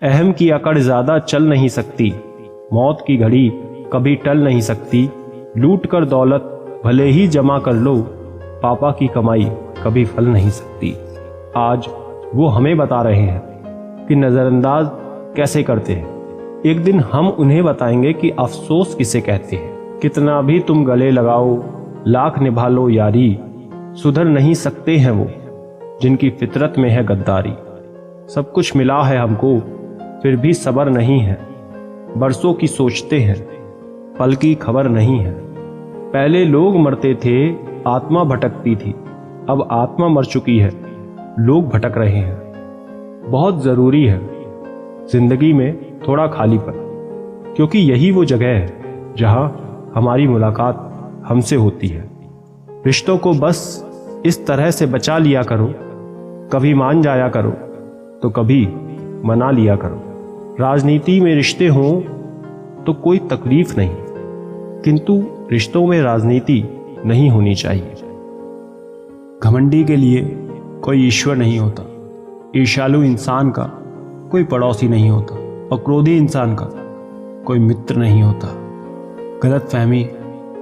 अहम की अकड़ ज़्यादा चल नहीं सकती, मौत की घड़ी कभी टल नहीं सकती। लूट कर दौलत भले ही जमा कर लो, पापा की कमाई कभी फल नहीं सकती। आज वो हमें बता रहे हैं कि नज़रअंदाज कैसे करते हैं। एक दिन हम उन्हें बताएंगे कि अफसोस किसे कहते हैं। कितना भी तुम गले लगाओ, लाख निभा लो यारी, सुधर नहीं सकते हैं वो जिनकी फितरत में है गद्दारी। सब कुछ मिला है हमको फिर भी सब्र नहीं है, बरसों की सोचते हैं पल की खबर नहीं है। पहले लोग मरते थे आत्मा भटकती थी, अब आत्मा मर चुकी है लोग भटक रहे हैं। बहुत ज़रूरी है जिंदगी में थोड़ा खालीपन, क्योंकि यही वो जगह है जहां हमारी मुलाकात हमसे होती है। रिश्तों को बस इस तरह से बचा लिया करो, कभी मान जाया करो तो कभी मना लिया करो। राजनीति में रिश्ते हों तो कोई तकलीफ नहीं, किंतु रिश्तों में राजनीति नहीं होनी चाहिए। घमंडी के लिए कोई ईश्वर नहीं होता, ईर्ष्यालु इंसान का कोई पड़ोसी नहीं होता और क्रोधी इंसान का कोई मित्र नहीं होता। गलतफहमी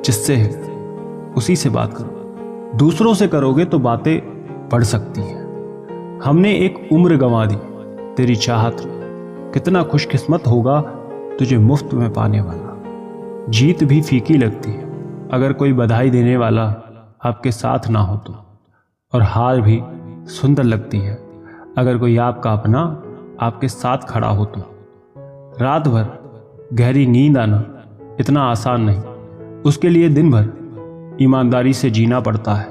जिससे है उसी से बात करो, दूसरों से करोगे तो बातें बढ़ सकती हैं। हमने एक उम्र गंवा दी तेरी चाहत में, कितना खुशकिस्मत होगा तुझे मुफ्त में पाने वाला। जीत भी फीकी लगती है अगर कोई बधाई देने वाला आपके साथ ना हो तो, और हार भी सुंदर लगती है अगर कोई आपका अपना आपके साथ खड़ा हो तो। रात भर गहरी नींद आना इतना आसान नहीं, उसके लिए दिन भर ईमानदारी से जीना पड़ता है।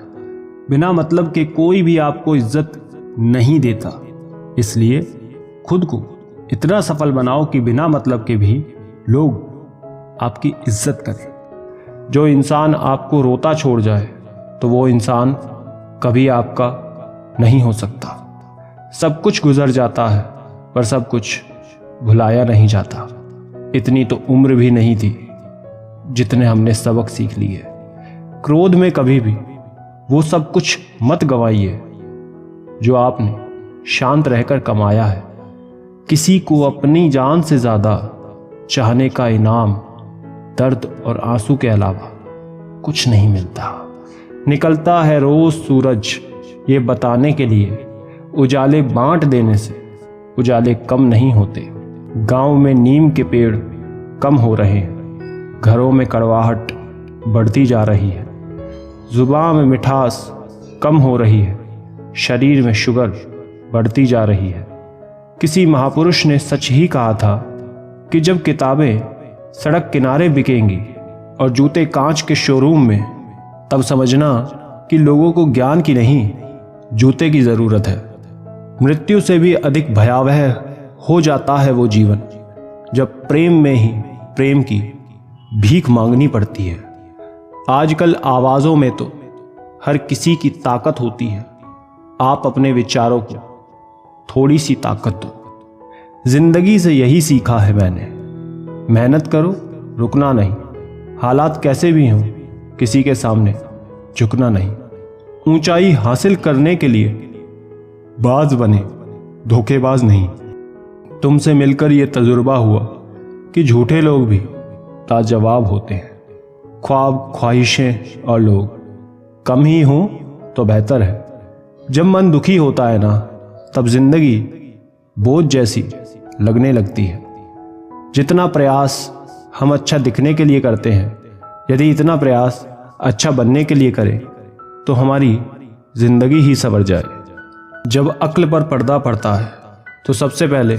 बिना मतलब के कोई भी आपको इज्जत नहीं देता, इसलिए खुद को इतना सफल बनाओ कि बिना मतलब के भी लोग आपकी इज्जत करें। जो इंसान आपको रोता छोड़ जाए तो वो इंसान कभी आपका नहीं हो सकता। सब कुछ गुजर जाता है पर सब कुछ भुलाया नहीं जाता। इतनी तो उम्र भी नहीं थी जितने हमने सबक सीख लिए। क्रोध में कभी भी वो सब कुछ मत गंवाइए जो आपने शांत रहकर कमाया है। किसी को अपनी जान से ज्यादा चाहने का इनाम दर्द और आंसू के अलावा कुछ नहीं मिलता। निकलता है रोज सूरज ये बताने के लिए, उजाले बांट देने से उजाले कम नहीं होते। गांव में नीम के पेड़ कम हो रहे हैं, घरों में कड़वाहट बढ़ती जा रही है। जुबान में मिठास कम हो रही है, शरीर में शुगर बढ़ती जा रही है। किसी महापुरुष ने सच ही कहा था कि जब किताबें सड़क किनारे बिकेंगी और जूते कांच के शोरूम में, तब समझना कि लोगों को ज्ञान की नहीं जूते की जरूरत है। मृत्यु से भी अधिक भयावह हो जाता है वो जीवन जब प्रेम में ही प्रेम की भीख मांगनी पड़ती है। आजकल आवाजों में तो हर किसी की ताकत होती है, आप अपने विचारों को थोड़ी सी ताकत दो। जिंदगी से यही सीखा है मैंने, मेहनत करो रुकना नहीं, हालात कैसे भी हों किसी के सामने झुकना नहीं। ऊंचाई हासिल करने के लिए बाज बने धोखेबाज नहीं। तुमसे मिलकर ये तजुर्बा हुआ कि झूठे लोग भी लाजवाब होते हैं। ख्वाब ख्वाहिशें और लोग कम ही हों तो बेहतर है। जब मन दुखी होता है ना, तब जिंदगी बोझ जैसी लगने लगती है। जितना प्रयास हम अच्छा दिखने के लिए करते हैं, यदि इतना प्रयास अच्छा बनने के लिए करें तो हमारी जिंदगी ही संवर जाए। जब अक्ल पर पर्दा पड़ता है तो सबसे पहले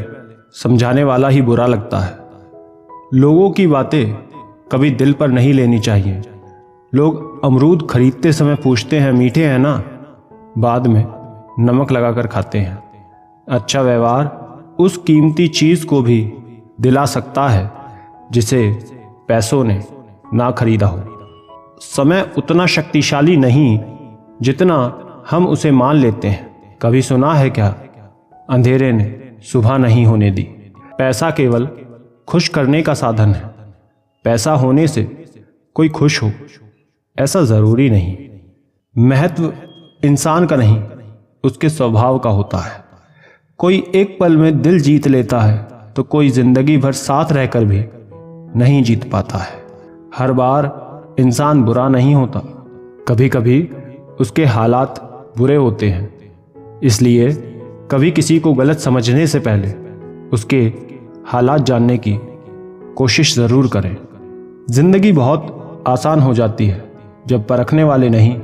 समझाने वाला ही बुरा लगता है। लोगों की बातें कभी दिल पर नहीं लेनी चाहिए। लोग अमरूद खरीदते समय पूछते हैं मीठे हैं ना, बाद में नमक लगाकर खाते हैं। अच्छा व्यवहार उस कीमती चीज को भी दिला सकता है जिसे पैसों ने ना खरीदा हो। समय उतना शक्तिशाली नहीं जितना हम उसे मान लेते हैं। कभी सुना है क्या, अंधेरे ने सुबह नहीं होने दी। पैसा केवल खुश करने का साधन है। पैसा होने से कोई खुश हो ऐसा जरूरी नहीं। महत्व इंसान का नहीं उसके स्वभाव का होता है। कोई एक पल में दिल जीत लेता है तो कोई जिंदगी भर साथ रहकर भी नहीं जीत पाता है। हर बार इंसान बुरा नहीं होता, कभी कभी उसके हालात बुरे होते हैं। इसलिए कभी किसी को गलत समझने से पहले उसके हालात जानने की कोशिश ज़रूर करें। जिंदगी बहुत आसान हो जाती है जब परखने वाले नहीं,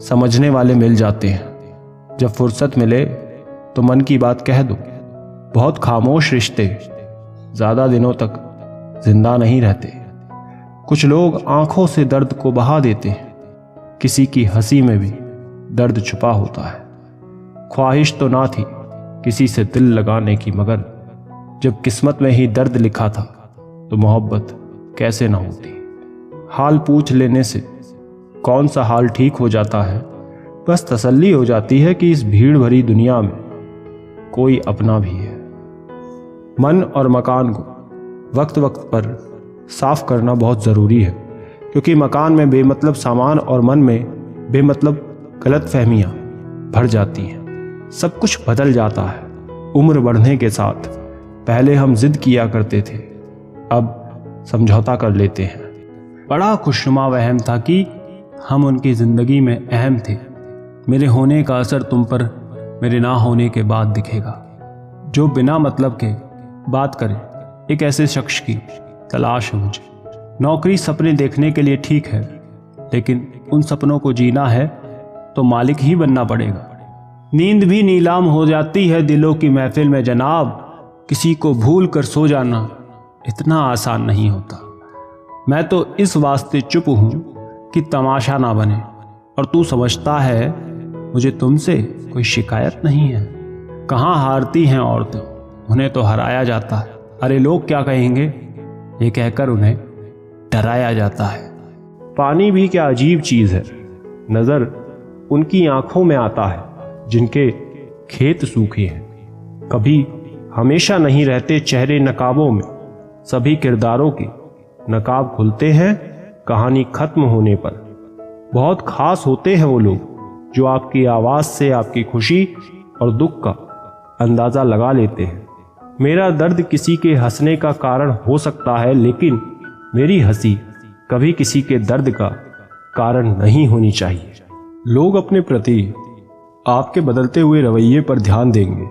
समझने वाले मिल जाते हैं। जब फुर्सत मिले तो मन की बात कह दो। बहुत खामोश रिश्ते ज़्यादा दिनों तक जिंदा नहीं रहते। कुछ लोग आंखों से दर्द को बहा देते हैं, किसी की हंसी में भी दर्द छुपा होता है। ख्वाहिश तो ना थी किसी से दिल लगाने की, मगर जब किस्मत में ही दर्द लिखा था तो मोहब्बत कैसे ना होती। हाल पूछ लेने से कौन सा हाल ठीक हो जाता है, बस तसल्ली हो जाती है कि इस भीड़ भरी दुनिया में कोई अपना भी है। मन और मकान को वक्त वक्त पर साफ करना बहुत ज़रूरी है, क्योंकि मकान में बेमतलब सामान और मन में बेमतलब गलतफहमियां भर जाती हैं। सब कुछ बदल जाता है उम्र बढ़ने के साथ। पहले हम जिद किया करते थे, अब समझौता कर लेते हैं। बड़ा खुशनुमा वहम था कि हम उनकी ज़िंदगी में अहम थे। मेरे होने का असर तुम पर मेरे ना होने के बाद दिखेगा। जो बिना मतलब के बात करे, एक ऐसे शख्स की तलाश है मुझे। नौकरी सपने देखने के लिए ठीक है, लेकिन उन सपनों को जीना है तो मालिक ही बनना पड़ेगा। नींद भी नीलाम हो जाती है दिलों की महफिल में जनाब। किसी को भूल कर सो जाना इतना आसान नहीं होता। मैं तो इस वास्ते चुप हूं कि तमाशा ना बने, और तू समझता है मुझे तुमसे कोई शिकायत नहीं है। कहाँ हारती हैं औरतें, उन्हें तो हराया जाता है। अरे लोग क्या कहेंगे, ये कहकर उन्हें डराया जाता है। पानी भी क्या अजीब चीज है। नजर उनकी आंखों में आता है जिनके खेत सूखे हैं। कभी हमेशा नहीं रहते चेहरे नकाबों में। सभी किरदारों के नकाब खुलते हैं कहानी खत्म होने पर। बहुत खास होते हैं वो लोग जो आपकी आवाज से आपकी खुशी और दुख का अंदाजा लगा लेते हैं। मेरा दर्द किसी के हंसने का कारण हो सकता है, लेकिन मेरी हंसी कभी किसी के दर्द का कारण नहीं होनी चाहिए। लोग अपने प्रति आपके बदलते हुए रवैये पर ध्यान देंगे,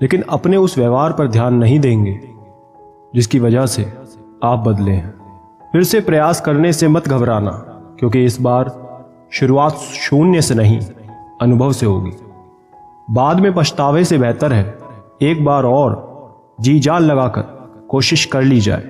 लेकिन अपने उस व्यवहार पर ध्यान नहीं देंगे जिसकी वजह से आप बदले हैं। फिर से प्रयास करने से मत घबराना, क्योंकि इस बार शुरुआत शून्य से नहीं, अनुभव से होगी। बाद में पछतावे से बेहतर है एक बार और जी जान लगाकर कोशिश कर ली जाए।